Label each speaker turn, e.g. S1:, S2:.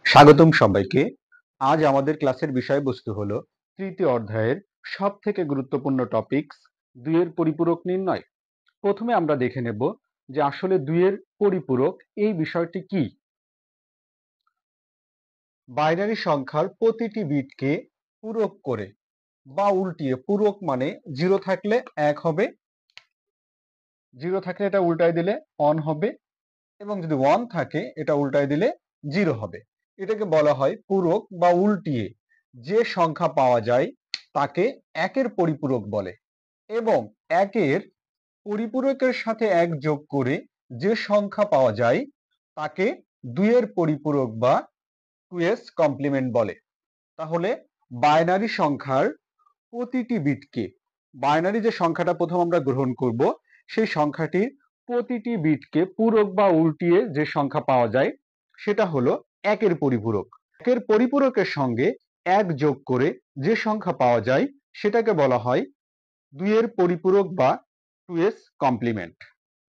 S1: স্বাগতম সবাইকে। আজ আমাদের ক্লাসের বিষয়বস্তু হলো তৃতীয় অধ্যায়ের সবথেকে গুরুত্বপূর্ণ টপিকস দুইয়ের পরিপূরক নির্ণয়। প্রথমে আমরা দেখে নেব যে আসলে দুইয়ের পরিপূরক এই বিষয়টি কি। বাইনারি সংখ্যার প্রতিটি বিটকে পূরক করে বা উল্টিয়ে, পূরক মানে 0 থাকলে 1 হবে, 0 থাকলে এটা উল্টায় দিলে 1 হবে, এবং যদি 1 থাকে এটা উল্টায় দিলে 0 হবে। এটাকে বলা হয় পূরক বা উল্টিয়ে যে সংখ্যা পাওয়া যায় তাকে একের পরিপূরক বলে, এবং একের পরিপূরকের সাথে 1 যোগ করে যে সংখ্যা পাওয়া যায় তাকে দুইয়ের পরিপূরক বা 2s কমপ্লিমেন্ট বলে। তাহলে বাইনারি সংখ্যার প্রতিটি বিটকে, বাইনারি যে সংখ্যাটা প্রথম আমরা গ্রহণ করব সেই সংখ্যাটির প্রতিটি বিটকে পূরক বা উল্টিয়ে যে সংখ্যা পাওয়া যায় সেটা হলো একের পরিপূরক। একের পরিপূরকের সঙ্গে 1 যোগ করে যে সংখ্যা পাওয়া যায় সেটাকে বলা হয় দুইয়ের পরিপূরক বা 2s কমপ্লিমেন্ট।